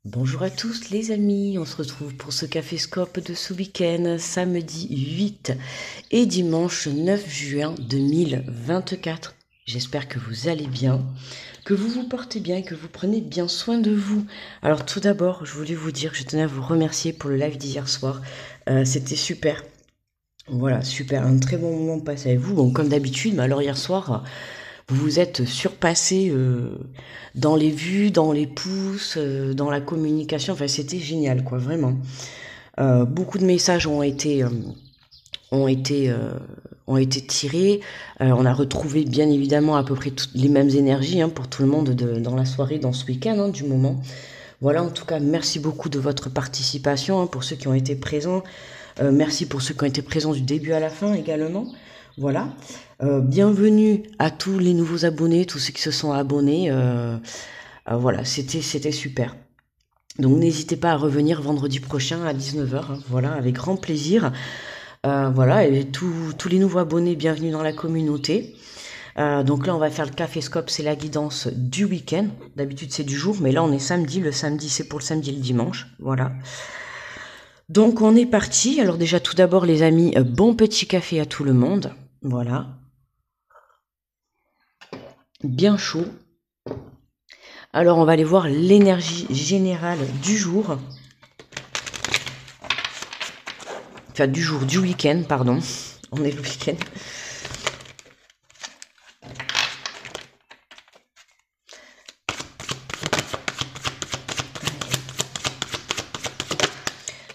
Bonjour à tous les amis, on se retrouve pour ce Café Scope de ce week-end, samedi 8 et dimanche 9 juin 2024. J'espère que vous allez bien, que vous vous portez bien et que vous prenez bien soin de vous. Alors tout d'abord, je voulais vous dire que je tenais à vous remercier pour le live d'hier soir. C'était super. Voilà, super, un très bon moment passé avec vous. Bon, comme d'habitude, mais alors hier soir, vous vous êtes surpassé dans les vues, dans les pouces, dans la communication. Enfin, c'était génial, quoi, vraiment. Beaucoup de messages ont été, euh, ont été tirés. On a retrouvé, bien évidemment, à peu près toutes les mêmes énergies pour tout le monde dans la soirée, dans ce week-end, du moment. Voilà, en tout cas, merci beaucoup de votre participation pour ceux qui ont été présents. Merci pour ceux qui ont été présents du début à la fin également. Voilà. Bienvenue à tous les nouveaux abonnés, tous ceux qui se sont abonnés. Voilà, c'était super. Donc n'hésitez pas à revenir vendredi prochain à 19h. Voilà, avec grand plaisir. Voilà, et tous les nouveaux abonnés, bienvenue dans la communauté. Donc là, on va faire le Café Scope, c'est la guidance du week-end. D'habitude, c'est du jour, mais là, on est samedi. Le samedi, c'est pour le samedi et le dimanche. Voilà. Donc on est parti. Alors déjà tout d'abord les amis, bon petit café à tout le monde. Voilà. Bien chaud. Alors on va aller voir l'énergie générale du jour. Enfin du jour, du week-end, pardon. On est le week-end.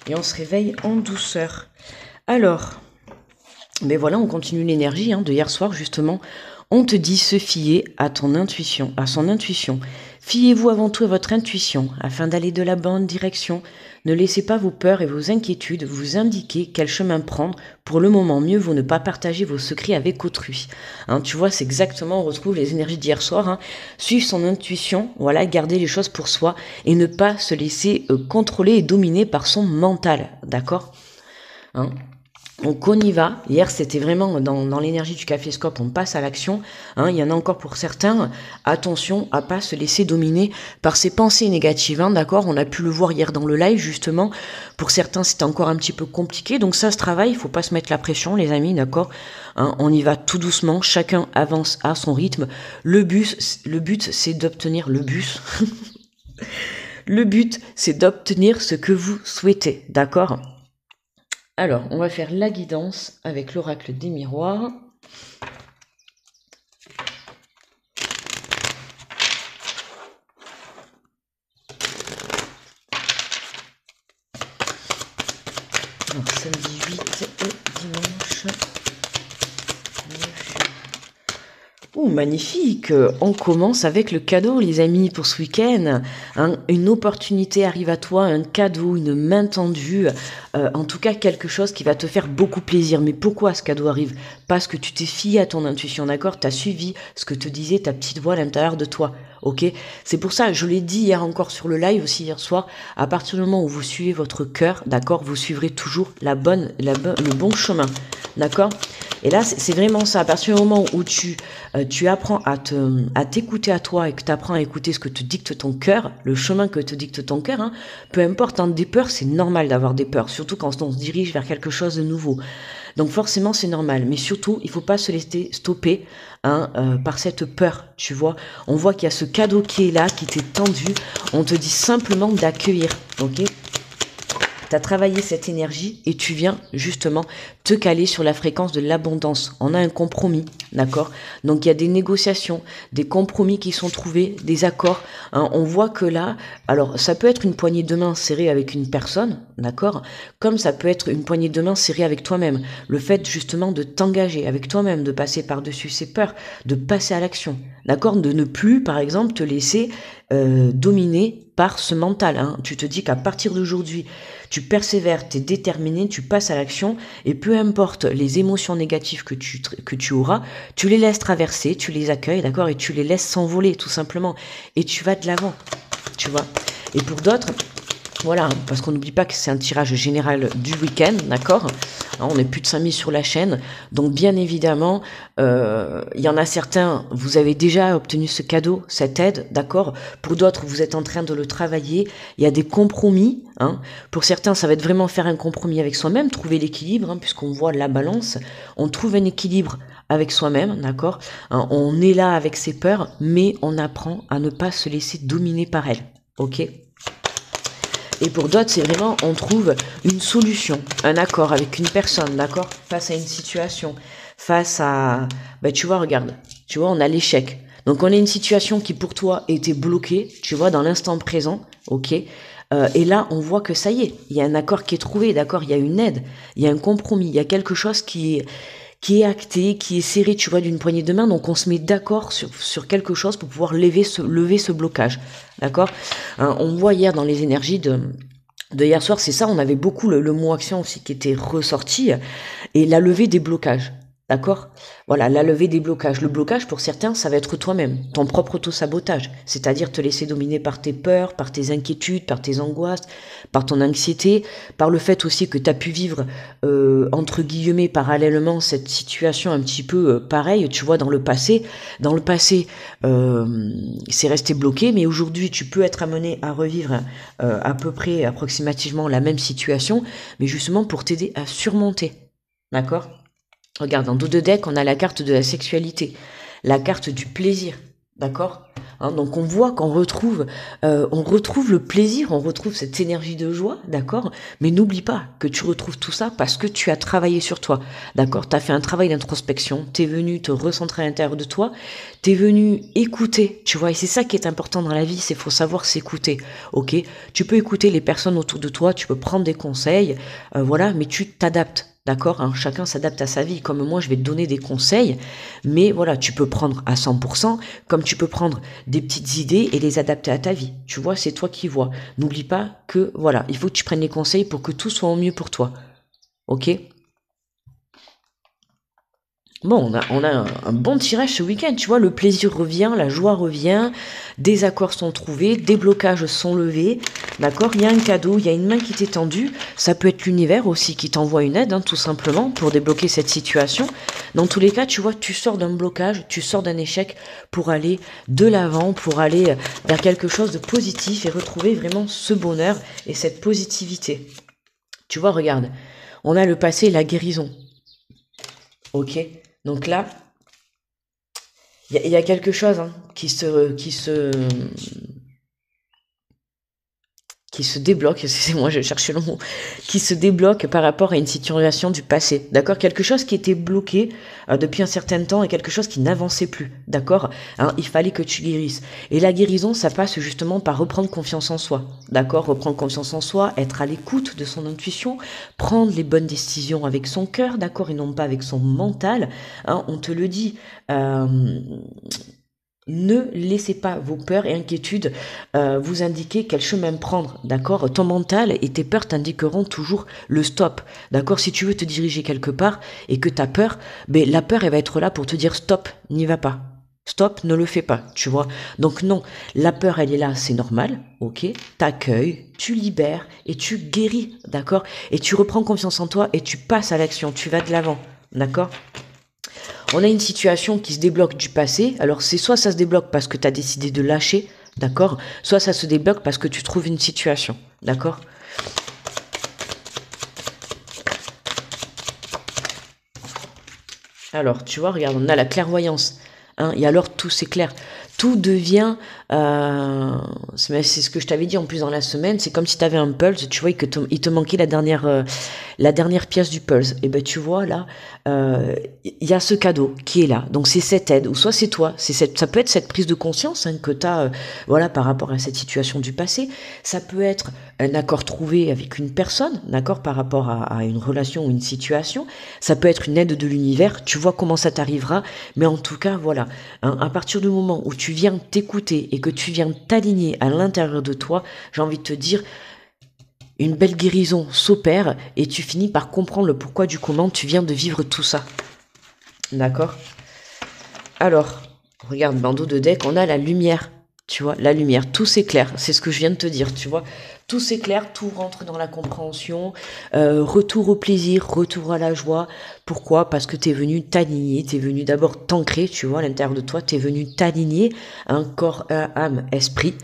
Et on se réveille en douceur. Alors, ben voilà, on continue l'énergie de hier soir justement. On te dit se fier à ton intuition, à son intuition. Fiez-vous avant tout à votre intuition afin d'aller de la bonne direction. Ne laissez pas vos peurs et vos inquiétudes vous indiquer quel chemin prendre. Pour le moment, mieux vaut ne pas partager vos secrets avec autrui. Tu vois, c'est exactement, on retrouve les énergies d'hier soir. Suivre son intuition, voilà, garder les choses pour soi et ne pas se laisser contrôler et dominer par son mental. D'accord Donc on y va. Hier c'était vraiment dans l'énergie du Café Scope, on passe à l'action. Il y en a encore pour certains. Attention à pas se laisser dominer par ces pensées négatives. D'accord, on a pu le voir hier dans le live justement. Pour certains c'était encore un petit peu compliqué. Donc ça se travaille, il faut pas se mettre la pression les amis, d'accord. On y va tout doucement, chacun avance à son rythme. Le but c'est d'obtenir le bus. Le but c'est d'obtenir ce que vous souhaitez, d'accord. Alors, on va faire la guidance avec l'oracle des miroirs. Alors, samedi 8 et dimanche 9. Oh, magnifique! On commence avec le cadeau, les amis, pour ce week-end. Une opportunité arrive à toi, un cadeau, une main tendue. En tout cas, quelque chose qui va te faire beaucoup plaisir. Mais pourquoi ce cadeau arrive? Parce que tu t'es fié à ton intuition, d'accord? Tu as suivi ce que te disait ta petite voix à l'intérieur de toi, ok? C'est pour ça, je l'ai dit hier encore sur le live, aussi hier soir, à partir du moment où vous suivez votre cœur, d'accord, vous suivrez toujours le bon chemin, d'accord? Et là, c'est vraiment ça. À partir du moment où tu apprends à t'écouter à toi et que tu apprends à écouter ce que te dicte ton cœur, le chemin que te dicte ton cœur, peu importe, des peurs, c'est normal d'avoir des peurs, surtout quand on se dirige vers quelque chose de nouveau. Donc forcément, c'est normal. Mais surtout, il faut pas se laisser stopper par cette peur, tu vois. On voit qu'il y a ce cadeau qui est là, qui t'est tendu. On te dit simplement d'accueillir, ok? Tu as travaillé cette énergie et tu viens justement te caler sur la fréquence de l'abondance. On a un compromis, d'accord? Donc il y a des négociations, des compromis qui sont trouvés, des accords. On voit que là, alors ça peut être une poignée de main serrée avec une personne, d'accord? Comme ça peut être une poignée de main serrée avec toi-même. Le fait justement de t'engager avec toi-même, de passer par-dessus ses peurs, de passer à l'action, d'accord? De ne plus, par exemple, te laisser dominer par ce mental. Tu te dis qu'à partir d'aujourd'hui, tu persévères, tu es déterminé, tu passes à l'action et peu importe les émotions négatives que tu auras, tu les laisses traverser, tu les accueilles, d'accord, et tu les laisses s'envoler tout simplement et tu vas de l'avant, tu vois. Et pour d'autres, Voilà, parce qu'on n'oublie pas que c'est un tirage général du week-end, d'accord? On n'est plus de 5000 sur la chaîne, donc bien évidemment, il y en a certains, vous avez déjà obtenu ce cadeau, cette aide, d'accord? Pour d'autres, vous êtes en train de le travailler, il y a des compromis, hein. Pour certains, ça va être vraiment faire un compromis avec soi-même, trouver l'équilibre, hein, puisqu'on voit la balance, on trouve un équilibre avec soi-même, d'accord? Hein, on est là avec ses peurs, mais on apprend à ne pas se laisser dominer par elles, ok? Et pour d'autres, c'est vraiment, on trouve une solution, un accord avec une personne, d'accord? Face à une situation, face à... Ben, tu vois, regarde, tu vois, on a l'échec. Donc, on a une situation qui, pour toi, était bloquée, tu vois, dans l'instant présent, ok? Et là, on voit que ça y est, il y a un accord qui est trouvé, d'accord? Il y a une aide, il y a un compromis, il y a quelque chose qui est acté, qui est serré, tu vois, d'une poignée de main. Donc, on se met d'accord sur quelque chose pour pouvoir lever ce blocage. D'accord? Hein, on voit hier dans les énergies de hier soir, c'est ça, on avait beaucoup le mot action aussi qui était ressorti, et la levée des blocages. D'accord? Voilà, la levée des blocages. Le blocage, pour certains, ça va être toi-même, ton propre auto-sabotage. C'est-à-dire te laisser dominer par tes peurs, par tes inquiétudes, par tes angoisses, par ton anxiété, par le fait aussi que tu as pu vivre, entre guillemets, parallèlement, cette situation un petit peu pareille, tu vois, dans le passé. Dans le passé, c'est resté bloqué, mais aujourd'hui, tu peux être amené à revivre à peu près, approximativement la même situation, mais justement pour t'aider à surmonter. D'accord? Regarde, en dos de deck, on a la carte de la sexualité, la carte du plaisir, d'accord? Hein, donc on voit qu'on retrouve, on retrouve le plaisir, on retrouve cette énergie de joie, d'accord? Mais n'oublie pas que tu retrouves tout ça parce que tu as travaillé sur toi, d'accord? Tu as fait un travail d'introspection, tu es venu te recentrer à l'intérieur de toi, tu es venu écouter, tu vois? Et c'est ça qui est important dans la vie, c'est faut savoir s'écouter, ok? Tu peux écouter les personnes autour de toi, tu peux prendre des conseils, voilà, mais tu t'adaptes. D'accord, hein, chacun s'adapte à sa vie. Comme moi, je vais te donner des conseils, mais voilà, tu peux prendre à 100%, comme tu peux prendre des petites idées et les adapter à ta vie. Tu vois, c'est toi qui vois. N'oublie pas que, voilà, il faut que tu prennes les conseils pour que tout soit au mieux pour toi. Ok? Bon, on a un bon tirage ce week-end, tu vois, le plaisir revient, la joie revient, des accords sont trouvés, des blocages sont levés, d'accord? Il y a un cadeau, il y a une main qui t'est tendue, ça peut être l'univers aussi qui t'envoie une aide, hein, tout simplement, pour débloquer cette situation. Dans tous les cas, tu vois, tu sors d'un blocage, tu sors d'un échec pour aller de l'avant, pour aller vers quelque chose de positif et retrouver vraiment ce bonheur et cette positivité. Tu vois, regarde, on a le passé et la guérison, ok? Donc là, il y a quelque chose, hein, qui se débloque, excusez-moi, je cherche le mot, qui se débloque par rapport à une situation du passé, d'accord? Quelque chose qui était bloqué depuis un certain temps et quelque chose qui n'avançait plus, d'accord? Hein, il fallait que tu guérisses. Et la guérison, ça passe justement par reprendre confiance en soi, d'accord? Reprendre confiance en soi, être à l'écoute de son intuition, prendre les bonnes décisions avec son cœur, d'accord? Et non pas avec son mental, hein, on te le dit. Ne laissez pas vos peurs et inquiétudes vous indiquer quel chemin prendre, d'accord? Ton mental et tes peurs t'indiqueront toujours le stop, d'accord? Si tu veux te diriger quelque part et que tu as peur, ben, la peur, elle va être là pour te dire stop, n'y va pas. Stop, ne le fais pas, tu vois? Donc non, la peur, elle est là, c'est normal, ok? T'accueilles, tu libères et tu guéris, d'accord? Et tu reprends confiance en toi et tu passes à l'action, tu vas de l'avant, d'accord? On a une situation qui se débloque du passé. Alors c'est soit ça se débloque parce que tu as décidé de lâcher, d'accord? Soit ça se débloque parce que tu trouves une situation, d'accord? Alors, tu vois, regarde, on a la clairvoyance, hein, et alors tout s'éclaire. Tout devient, c'est ce que je t'avais dit en plus dans la semaine, c'est comme si tu avais un pulse, tu vois, il te manquait la dernière pièce du pulse. Et ben tu vois là, il y a ce cadeau qui est là. Donc c'est cette aide, ou soit c'est toi, ça peut être cette prise de conscience, hein, que tu as, voilà, par rapport à cette situation du passé. Ça peut être un accord trouvé avec une personne, d'accord, par rapport à une relation ou une situation. Ça peut être une aide de l'univers. Tu vois comment ça t'arrivera, mais en tout cas, voilà, hein, à partir du moment où tu viens t'écouter et que tu viens t'aligner à l'intérieur de toi, j'ai envie de te dire, une belle guérison s'opère et tu finis par comprendre le pourquoi du comment tu viens de vivre tout ça. D'accord? Alors, regarde, bandeau de deck, on a la lumière. Tu vois, la lumière, tout s'éclaire, c'est ce que je viens de te dire, tu vois. tout s'éclaire, tout rentre dans la compréhension, retour au plaisir, retour à la joie. Pourquoi? Parce que t'es venu t'aligner, t'es venu d'abord t'ancrer, tu vois, à l'intérieur de toi, t'es venu t'aligner, un corps, âme, esprit.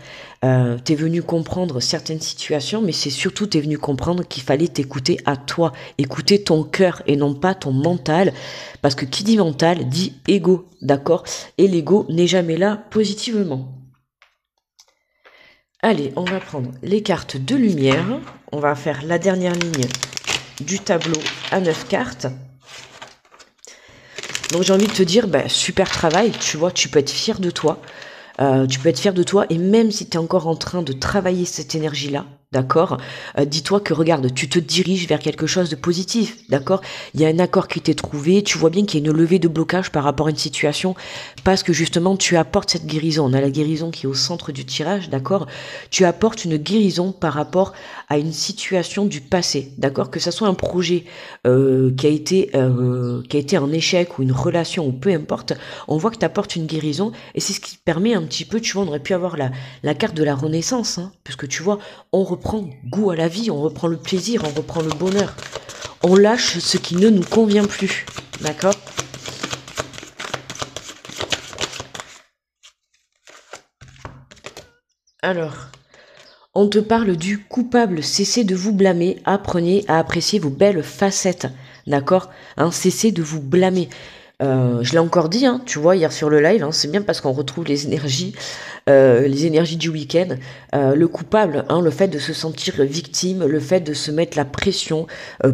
T'es venu comprendre certaines situations, mais c'est surtout t'es venu comprendre qu'il fallait t'écouter à toi, écouter ton cœur et non pas ton mental, parce que qui dit mental dit ego, d'accord? Et l'ego n'est jamais là positivement. Allez, on va prendre les cartes de lumière. On va faire la dernière ligne du tableau à 9 cartes. Donc j'ai envie de te dire, super travail, tu vois, tu peux être fier de toi. Tu peux être fier de toi et même si tu es encore en train de travailler cette énergie-là, d'accord, dis-toi que regarde, tu te diriges vers quelque chose de positif, d'accord. Il y a un accord qui t'est trouvé, tu vois bien qu'il y a une levée de blocage par rapport à une situation parce que justement tu apportes cette guérison. On a la guérison qui est au centre du tirage, d'accord. Tu apportes une guérison par rapport à une situation du passé, d'accord, que ça soit un projet qui a été un échec ou une relation ou peu importe, on voit que tu apportes une guérison et c'est ce qui te permet un petit peu, tu vois, on aurait pu avoir la carte de la renaissance, hein, puisque tu vois, on reprend goût à la vie, on reprend le plaisir, on reprend le bonheur. On lâche ce qui ne nous convient plus, d'accord? Alors, on te parle du coupable, cessez de vous blâmer, apprenez à apprécier vos belles facettes, d'accord, hein, cessez de vous blâmer. Je l'ai encore dit, hein, tu vois, hier sur le live, hein, c'est bien parce qu'on retrouve les énergies du week-end. Le coupable, hein, le fait de se sentir victime, le fait de se mettre la pression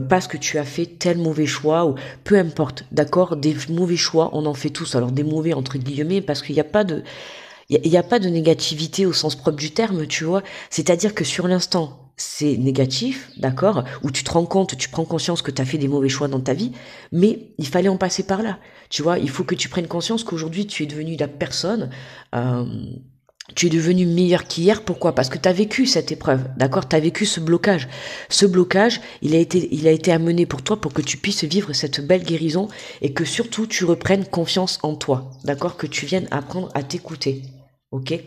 parce que tu as fait tel mauvais choix, ou peu importe, d'accord, des mauvais choix, on en fait tous. Alors des mauvais entre guillemets, parce qu'il n'y a pas de... Il y a pas de négativité au sens propre du terme, tu vois. C'est-à-dire que sur l'instant, c'est négatif, d'accord, où tu te rends compte, tu prends conscience que tu as fait des mauvais choix dans ta vie, mais il fallait en passer par là. Tu vois, il faut que tu prennes conscience qu'aujourd'hui, tu es devenu la personne, euh, tu es devenu meilleur qu'hier. Pourquoi? Parce que tu as vécu cette épreuve, d'accord, tu as vécu ce blocage. Ce blocage, il a été amené pour toi pour que tu puisses vivre cette belle guérison et que surtout tu reprennes confiance en toi, d'accord, que tu viennes apprendre à t'écouter. Ok?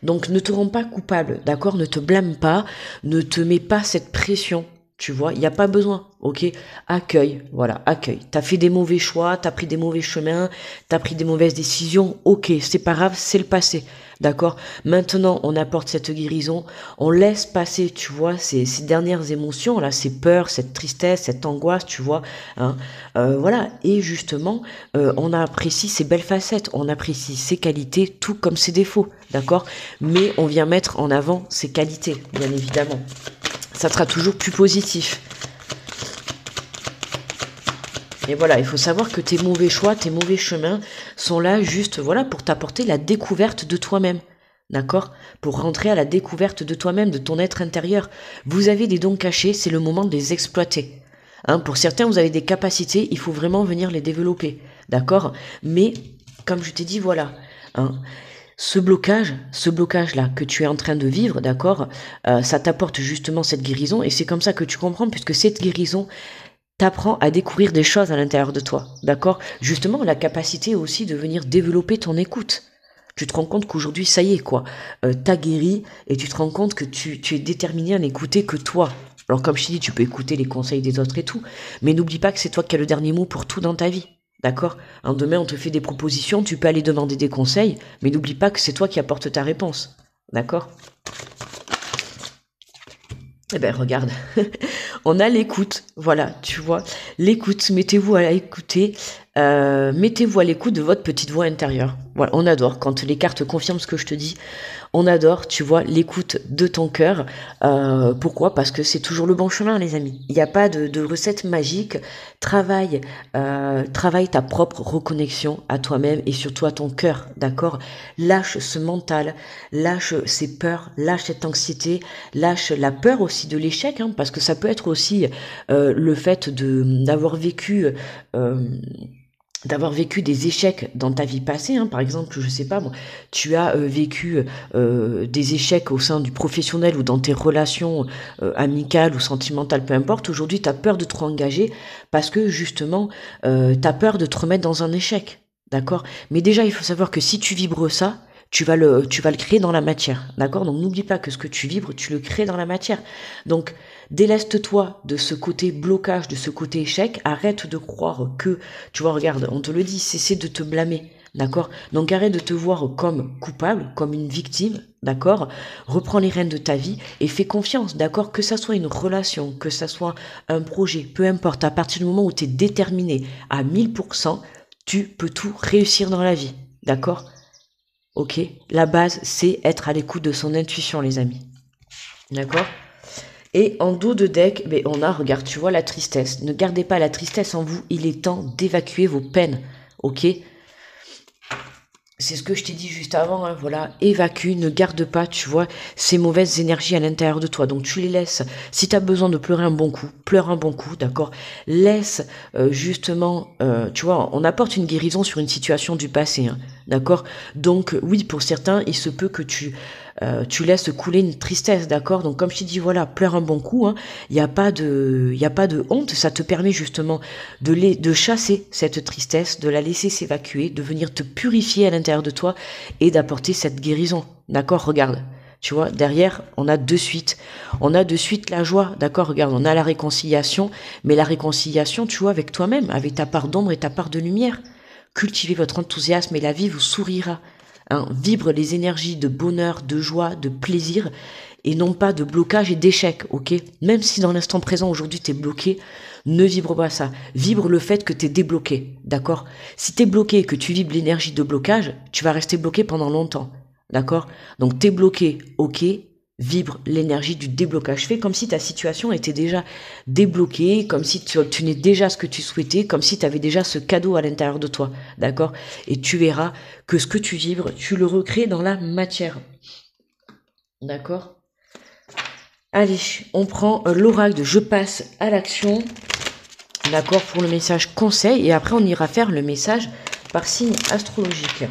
Donc ne te rends pas coupable, d'accord? Ne te blâme pas, ne te mets pas cette pression, tu vois? Il n'y a pas besoin, ok? Accueille, voilà, accueille. T'as fait des mauvais choix, t'as pris des mauvais chemins, t'as pris des mauvaises décisions, ok, c'est pas grave, c'est le passé, d'accord? Maintenant, on apporte cette guérison, on laisse passer, tu vois, ces dernières émotions, là, ces peurs, cette tristesse, cette angoisse, tu vois, hein? Voilà, et justement, on apprécie ses belles facettes, on apprécie ses qualités, tout comme ses défauts, d'accord? Mais on vient mettre en avant ses qualités, bien évidemment. Ça sera toujours plus positif. Et voilà, il faut savoir que tes mauvais choix, tes mauvais chemins sont là juste, voilà, pour t'apporter la découverte de toi-même. D'accord? Pour rentrer à la découverte de toi-même, de ton être intérieur. Vous avez des dons cachés, c'est le moment de les exploiter. Hein, pour certains, vous avez des capacités, il faut vraiment venir les développer. D'accord? Mais, comme je t'ai dit, voilà. Hein, ce blocage-là que tu es en train de vivre, d'accord, ça t'apporte justement cette guérison et c'est comme ça que tu comprends puisque cette guérison t'apprend à découvrir des choses à l'intérieur de toi, d'accord. Justement, la capacité aussi de venir développer ton écoute. Tu te rends compte qu'aujourd'hui, ça y est, quoi, t'as guéri et tu te rends compte que tu es déterminé à n'écouter que toi. Alors comme je t'ai dit, tu peux écouter les conseils des autres et tout, mais n'oublie pas que c'est toi qui as le dernier mot pour tout dans ta vie. D'accord? Demain, on te fait des propositions, tu peux aller demander des conseils, mais n'oublie pas que c'est toi qui apportes ta réponse. D'accord? Eh ben, regarde. On a l'écoute. Voilà, tu vois. L'écoute. Mettez-vous à écouter. Mettez-vous à l'écoute de votre petite voix intérieure. Voilà, on adore. Quand les cartes confirment ce que je te dis, on adore, tu vois, l'écoute de ton cœur. Pourquoi? Parce que c'est toujours le bon chemin, les amis. Il n'y a pas de recette magique. Travaille ta propre reconnexion à toi-même et surtout à ton cœur, d'accord? Lâche ce mental, lâche ces peurs, lâche cette anxiété, lâche la peur aussi de l'échec, hein, parce que ça peut être aussi le fait d'avoir vécu des échecs dans ta vie passée, hein. Par exemple, je sais pas, bon, tu as vécu des échecs au sein du professionnel ou dans tes relations amicales ou sentimentales, peu importe. Aujourd'hui, tu as peur de te engager parce que justement, tu as peur de te remettre dans un échec, d'accord? Mais déjà, il faut savoir que si tu vibres ça, tu vas le créer dans la matière, d'accord? Donc n'oublie pas que ce que tu vibres, tu le crées dans la matière. Donc déleste-toi de ce côté blocage, de ce côté échec. Arrête de croire que, tu vois, regarde, on te le dit, cessez de te blâmer. D'accord? Donc arrête de te voir comme coupable, comme une victime, d'accord? Reprends les rênes de ta vie et fais confiance, d'accord? Que ça soit une relation, que ça soit un projet, peu importe, à partir du moment où tu es déterminé à 1000%, tu peux tout réussir dans la vie, d'accord? Ok? La base, c'est être à l'écoute de son intuition, les amis. D'accord? Et en dos de deck, mais on a, regarde, tu vois la tristesse. Ne gardez pas la tristesse en vous, il est temps d'évacuer vos peines, ok? C'est ce que je t'ai dit juste avant, hein, voilà, évacue, ne garde pas, tu vois, ces mauvaises énergies à l'intérieur de toi. Donc tu les laisses. Si tu as besoin de pleurer un bon coup, pleure un bon coup, d'accord? Laisse justement, tu vois, on apporte une guérison sur une situation du passé, hein, d'accord? Donc oui, pour certains, il se peut que tu laisses couler une tristesse, d'accord? Donc comme je t'ai dit, voilà, pleure un bon coup, hein. Il n'y a pas de honte, ça te permet justement de chasser cette tristesse, de la laisser s'évacuer, de venir te purifier à l'intérieur de toi et d'apporter cette guérison, d'accord? Regarde, tu vois, derrière, on a de suite la joie, d'accord? Regarde, on a la réconciliation, mais la réconciliation, tu vois, avec toi-même, avec ta part d'ombre et ta part de lumière. Cultivez votre enthousiasme et la vie vous sourira. Hein, vibre les énergies de bonheur, de joie, de plaisir, et non pas de blocage et d'échec, ok? Même si dans l'instant présent, aujourd'hui, t'es bloqué, ne vibre pas ça. Vibre le fait que t'es débloqué, d'accord? Si t'es bloqué et que tu vibres l'énergie de blocage, tu vas rester bloqué pendant longtemps, d'accord? Donc t'es bloqué, ok? Vibre l'énergie du déblocage. Fais comme si ta situation était déjà débloquée, comme si tu obtenais déjà ce que tu souhaitais, comme si tu avais déjà ce cadeau à l'intérieur de toi, d'accord? Et tu verras que ce que tu vibres, tu le recrées dans la matière, d'accord? Allez, on prend l'oracle de je passe à l'action, d'accord, pour le message conseil, et après on ira faire le message par signe astrologique.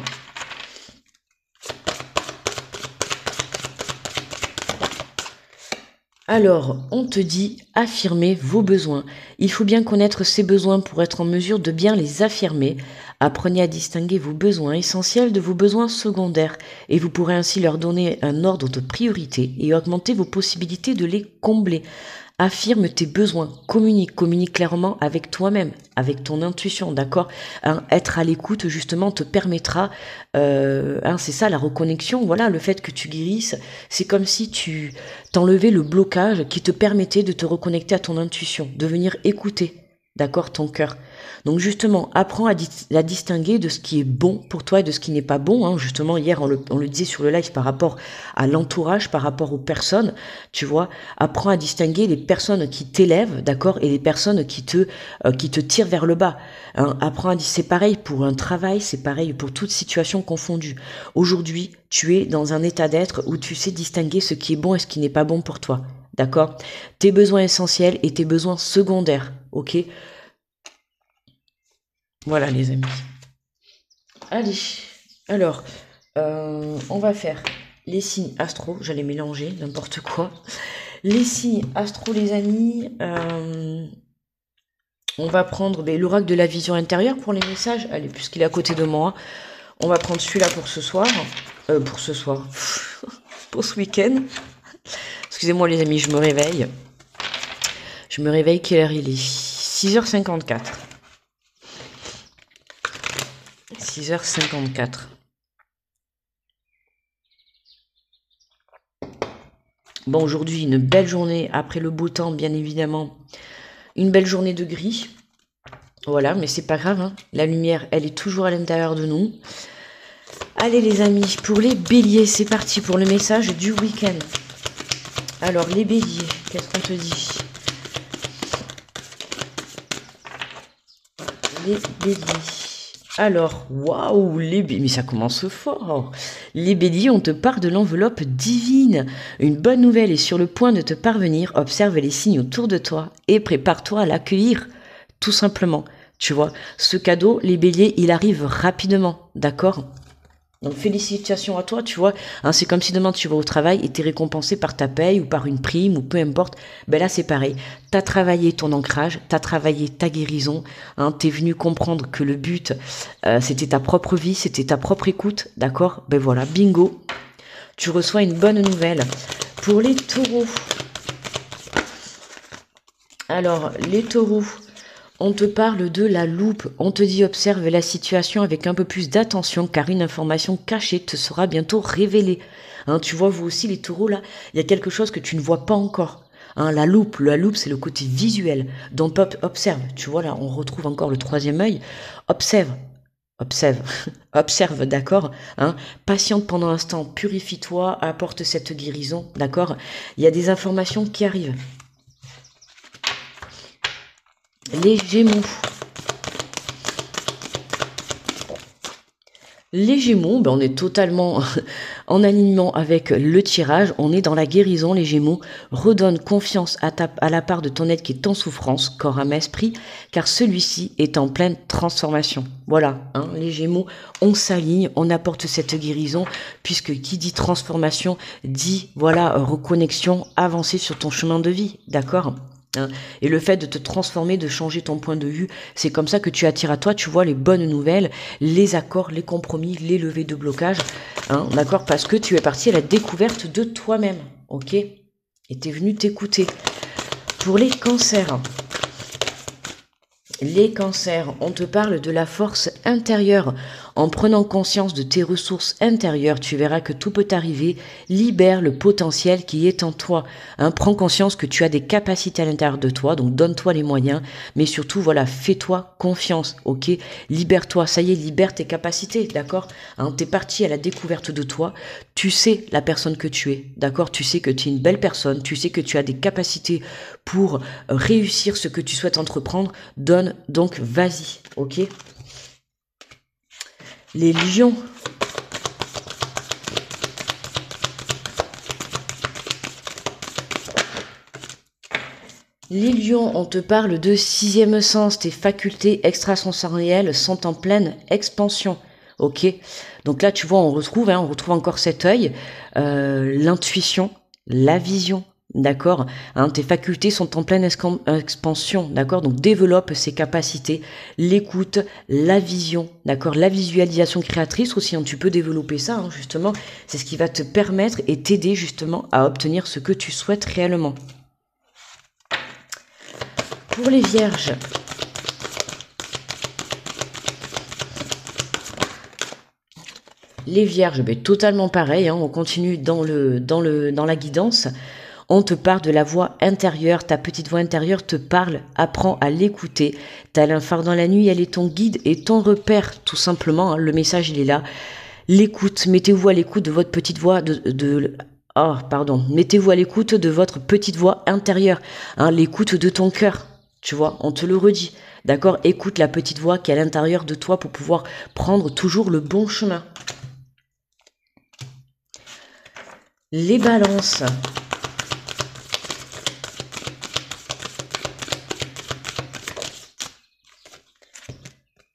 Alors, on te dit affirmer vos besoins. Il faut bien connaître ces besoins pour être en mesure de bien les affirmer. Apprenez à distinguer vos besoins essentiels de vos besoins secondaires et vous pourrez ainsi leur donner un ordre de priorité et augmenter vos possibilités de les combler. Affirme tes besoins, communique clairement avec toi-même, avec ton intuition, d'accord? Hein, être à l'écoute, justement, te permettra, c'est ça la reconnexion, voilà, le fait que tu guérisses, c'est comme si tu t'enlevais le blocage qui te permettait de te reconnecter à ton intuition, de venir écouter, d'accord, ton cœur. Donc justement, apprends à distinguer de ce qui est bon pour toi et de ce qui n'est pas bon. Hein. Justement, hier, on le disait sur le live par rapport à l'entourage, par rapport aux personnes, tu vois. Apprends à distinguer les personnes qui t'élèvent, d'accord, et les personnes qui te tirent vers le bas. Hein. Apprends à dire, c'est pareil pour un travail, c'est pareil pour toute situation confondue. Aujourd'hui, tu es dans un état d'être où tu sais distinguer ce qui est bon et ce qui n'est pas bon pour toi, d'accord. Tes besoins essentiels et tes besoins secondaires, ok. Voilà les amis. Allez, alors, on va faire les signes astro, j'allais mélanger, n'importe quoi. Les signes astro les amis, on va prendre l'oracle de la vision intérieure pour les messages. Allez, puisqu'il est à côté de moi, on va prendre celui-là pour ce soir. Pour ce week-end. Excusez-moi les amis, je me réveille. Quelle heure il est? 6h54. 6h54. Bon, aujourd'hui, une belle journée après le beau temps, bien évidemment. Une belle journée de gris. Voilà, mais c'est pas grave. Hein. La lumière, elle est toujours à l'intérieur de nous. Allez les amis, pour les béliers, c'est parti pour le message du week-end. Alors, les béliers, qu'est-ce qu'on te dit? Les béliers. Alors, waouh, mais ça commence fort. Les béliers, on te parle de l'enveloppe divine. Une bonne nouvelle est sur le point de te parvenir. Observe les signes autour de toi et prépare-toi à l'accueillir. Tout simplement, tu vois. Ce cadeau, les béliers, il arrive rapidement, d'accord? Donc félicitations à toi, tu vois. Hein, c'est comme si demain tu vas au travail et t'es récompensé par ta paye ou par une prime ou peu importe. Ben là c'est pareil. T'as travaillé ton ancrage, t'as travaillé ta guérison. Hein, t'es venu comprendre que le but c'était ta propre vie, c'était ta propre écoute, d'accord. Ben voilà, bingo. Tu reçois une bonne nouvelle. Pour les taureaux. Alors les taureaux. On te parle de la loupe, on te dit observe la situation avec un peu plus d'attention car une information cachée te sera bientôt révélée. Hein, tu vois, vous aussi les taureaux là, il y a quelque chose que tu ne vois pas encore. Hein, la loupe c'est le côté visuel. Donc observe, tu vois là, on retrouve encore le troisième œil. Observe, observe, observe, d'accord. Hein, patiente pendant l'instant, purifie-toi, apporte cette guérison, d'accord. Il y a des informations qui arrivent. Les Gémeaux. Les Gémeaux, ben on est totalement en alignement avec le tirage. On est dans la guérison, les Gémeaux. Redonne confiance à la part de ton être qui est en souffrance, corps, âme, esprit, car celui-ci est en pleine transformation. Voilà, hein, les Gémeaux, on s'aligne, on apporte cette guérison, puisque qui dit transformation dit, voilà, reconnexion, avancer sur ton chemin de vie, d'accord ? Hein. Et le fait de te transformer, de changer ton point de vue, c'est comme ça que tu attires à toi, tu vois, les bonnes nouvelles, les accords, les compromis, les levées de blocage, hein, d'accord, parce que tu es parti à la découverte de toi-même, ok, et tu es venu t'écouter. Pour les cancers, on te parle de la force intérieure. En prenant conscience de tes ressources intérieures, tu verras que tout peut arriver. Libère le potentiel qui est en toi. Hein, prends conscience que tu as des capacités à l'intérieur de toi, donc donne-toi les moyens. Mais surtout, voilà, fais-toi confiance, ok. Libère-toi, ça y est, libère tes capacités, d'accord. Hein, t'es parti à la découverte de toi. Tu sais la personne que tu es, d'accord. Tu sais que tu es une belle personne. Tu sais que tu as des capacités pour réussir ce que tu souhaites entreprendre. Donne, donc vas-y, ok. Les lions. Les lions, on te parle de sixième sens. Tes facultés extrasensorielles sont en pleine expansion. Ok. Donc là, tu vois, on retrouve encore cet œil, l'intuition, la vision. D'accord, hein, tes facultés sont en pleine expansion, d'accord, donc développe ces capacités, l'écoute, la vision, d'accord, la visualisation créatrice aussi, hein, tu peux développer ça, hein, justement, c'est ce qui va te permettre et t'aider justement à obtenir ce que tu souhaites réellement. Pour les vierges, ben, totalement pareil, hein, on continue dans la guidance. On te parle de la voix intérieure, ta petite voix intérieure te parle, apprends à l'écouter. T'as un phare dans la nuit, elle est ton guide et ton repère, tout simplement, hein, le message il est là. L'écoute, mettez-vous à l'écoute de votre petite voix mettez-vous à l'écoute de votre petite voix intérieure, hein, l'écoute de ton cœur, tu vois, on te le redit, d'accord, écoute la petite voix qui est à l'intérieur de toi pour pouvoir prendre toujours le bon chemin. Les balances.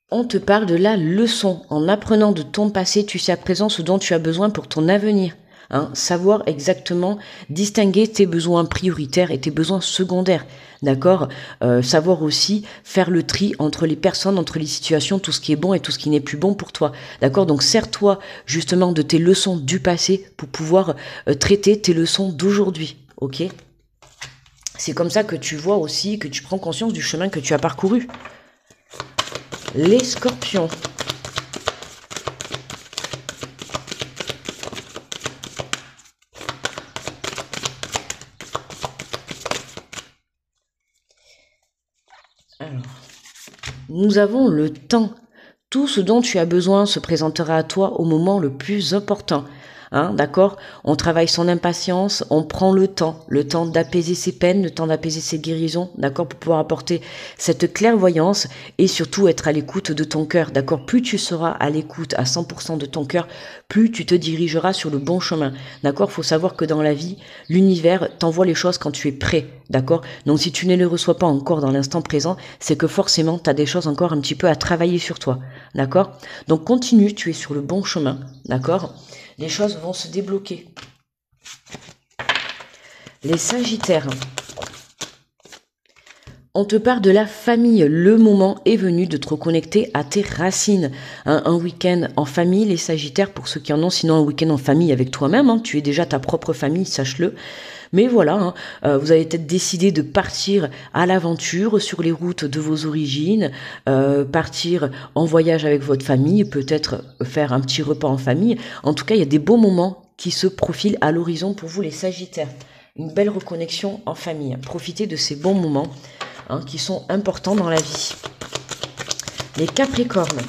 On te parle de la leçon. En apprenant de ton passé, tu sais à présent ce dont tu as besoin pour ton avenir. Hein, savoir exactement distinguer tes besoins prioritaires et tes besoins secondaires. D'accord, savoir aussi faire le tri entre les personnes, entre les situations, tout ce qui est bon et tout ce qui n'est plus bon pour toi. D'accord, donc sers-toi justement de tes leçons du passé pour pouvoir traiter tes leçons d'aujourd'hui. Ok, c'est comme ça que tu vois aussi, que tu prends conscience du chemin que tu as parcouru. Les scorpions. Alors, nous avons le temps. Tout ce dont tu as besoin se présentera à toi au moment le plus opportun. hein, d'accord? On travaille son impatience, on prend le temps d'apaiser ses peines, le temps d'apaiser ses guérisons, d'accord? Pour pouvoir apporter cette clairvoyance et surtout être à l'écoute de ton cœur, d'accord? Plus tu seras à l'écoute à 100% de ton cœur, plus tu te dirigeras sur le bon chemin, d'accord? Faut savoir que dans la vie, l'univers t'envoie les choses quand tu es prêt, d'accord? Donc si tu ne les reçois pas encore dans l'instant présent, c'est que forcément tu as des choses encore un petit peu à travailler sur toi, d'accord? Donc continue, tu es sur le bon chemin, d'accord? Les choses vont se débloquer. Les Sagittaires. On te parle de la famille. Le moment est venu de te reconnecter à tes racines. Un week-end en famille, les Sagittaires, pour ceux qui en ont, sinon un week-end en famille avec toi-même. Hein, tu es déjà ta propre famille, sache-le. Mais voilà, vous avez peut-être décidé de partir à l'aventure sur les routes de vos origines, partir en voyage avec votre famille, peut-être faire un petit repas en famille. En tout cas, il y a des beaux moments qui se profilent à l'horizon pour vous les Sagittaires. Une belle reconnexion en famille. Profitez de ces bons moments qui sont importants dans la vie. Les Capricornes.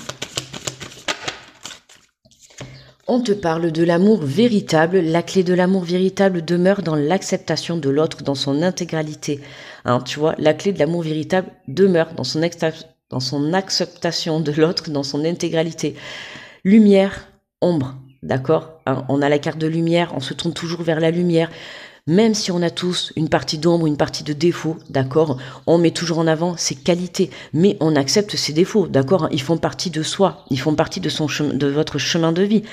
On te parle de l'amour véritable. La clé de l'amour véritable demeure dans l'acceptation de l'autre dans son intégralité. Tu vois, la clé de l'amour véritable demeure dans son acceptation de l'autre dans son intégralité. Lumière, ombre, d'accord? On a la carte de lumière, on se tourne toujours vers la lumière. Même si on a tous une partie d'ombre, une partie de défaut, d'accord, on met toujours en avant ses qualités, mais on accepte ses défauts, d'accord, ils font partie de soi, ils font partie de votre chemin de vie.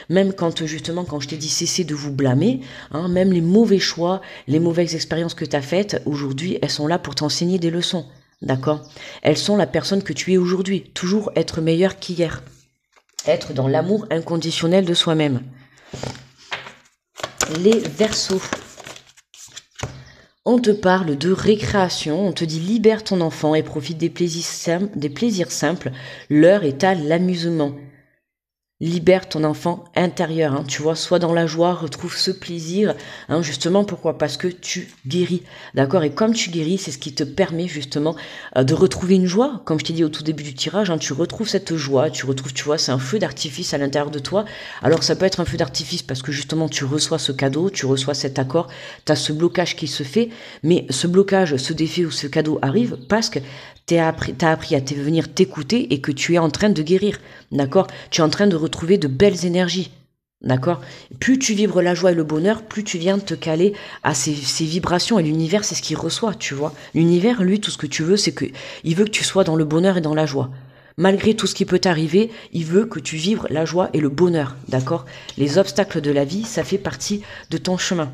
Même quand je t'ai dit cessez de vous blâmer, même les mauvais choix, les mauvaises expériences que tu as faites, aujourd'hui, elles sont là pour t'enseigner des leçons, d'accord? Elles sont la personne que tu es aujourd'hui, toujours être meilleur qu'hier, être dans l'amour inconditionnel de soi-même. Les Verseaux. On te parle de récréation, on te dit libère ton enfant et profite des plaisirs simples. L'heure est à l'amusement. Libère ton enfant intérieur, tu vois, sois dans la joie, retrouve ce plaisir, justement, pourquoi? Parce que tu guéris, d'accord? Et comme tu guéris, c'est ce qui te permet justement de retrouver une joie, comme je t'ai dit au tout début du tirage, tu retrouves cette joie, tu vois, c'est un feu d'artifice à l'intérieur de toi. Alors ça peut être un feu d'artifice parce que justement tu reçois ce cadeau, tu reçois cet accord, tu as ce blocage qui se fait, mais ce blocage se défait ou ce cadeau arrive parce que t'as appris à venir t'écouter et que tu es en train de guérir, d'accord? Tu es en train de retrouver de belles énergies, d'accord? Plus tu vibres la joie et le bonheur, plus tu viens te caler à ces vibrations et l'univers, c'est ce qu'il reçoit, tu vois? L'univers, lui, tout ce que tu veux, c'est que il veut que tu sois dans le bonheur et dans la joie. Malgré tout ce qui peut t'arriver, il veut que tu vibres la joie et le bonheur, d'accord? Les obstacles de la vie, ça fait partie de ton chemin.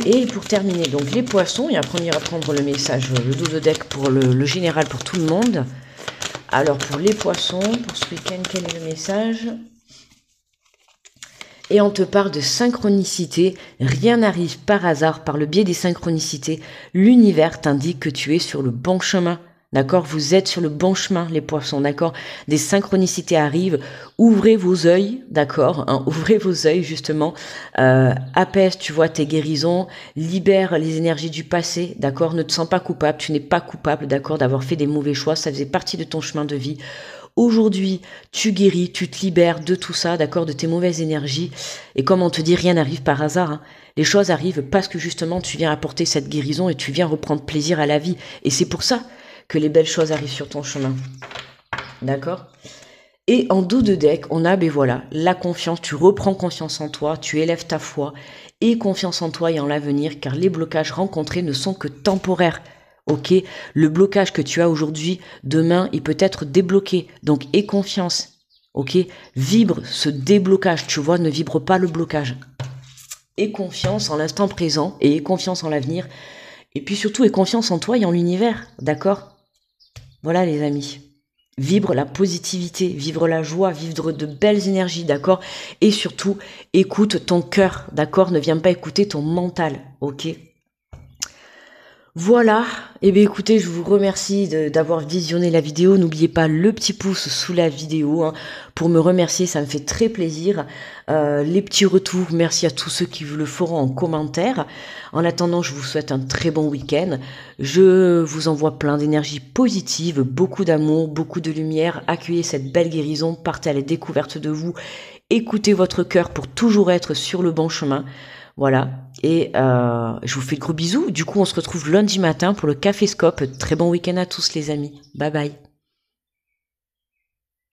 Et pour terminer, donc les poissons, et après on ira prendre le message, le dos de deck pour le général pour tout le monde. Alors pour les poissons, pour ce week-end, quel est le message? Et on te parle de synchronicité, rien n'arrive par hasard, par le biais des synchronicités, l'univers t'indique que tu es sur le bon chemin. D'accord, vous êtes sur le bon chemin, les poissons, d'accord? Des synchronicités arrivent, ouvrez vos yeux, d'accord, ouvrez vos yeux, justement, apaise, tu vois, tes guérisons, libère les énergies du passé, d'accord? Ne te sens pas coupable, tu n'es pas coupable, d'accord, d'avoir fait des mauvais choix, ça faisait partie de ton chemin de vie. Aujourd'hui, tu guéris, tu te libères de tout ça, d'accord, de tes mauvaises énergies, et comme on te dit, rien n'arrive par hasard, Les choses arrivent parce que justement, tu viens apporter cette guérison et tu viens reprendre plaisir à la vie, et c'est pour ça que les belles choses arrivent sur ton chemin. D'accord? Et en dos de deck, on a, voilà, la confiance. Tu reprends confiance en toi, tu élèves ta foi et confiance en toi et en l'avenir, car les blocages rencontrés ne sont que temporaires. Ok? Le blocage que tu as aujourd'hui, demain, il peut être débloqué. Donc, aie confiance. Ok? Vibre ce déblocage. Tu vois, ne vibre pas le blocage. Aie confiance en l'instant présent et aie confiance en l'avenir. Et puis surtout, aie confiance en toi et en l'univers. D'accord? Voilà les amis, vibre la positivité, vivre la joie, vivre de belles énergies, d'accord? Et surtout, écoute ton cœur, d'accord? Ne viens pas écouter ton mental, ok? Voilà, et bien écoutez, je vous remercie d'avoir visionné la vidéo. N'oubliez pas le petit pouce sous la vidéo pour me remercier, ça me fait très plaisir. Les petits retours, merci à tous ceux qui vous le feront en commentaire. En attendant, je vous souhaite un très bon week-end. Je vous envoie plein d'énergie positive, beaucoup d'amour, beaucoup de lumière. Accueillez cette belle guérison, partez à la découverte de vous écoutez votre cœur pour toujours être sur le bon chemin. Voilà, et je vous fais de gros bisous. Du coup, on se retrouve lundi matin pour le Café Scope. Très bon week-end à tous les amis. Bye bye.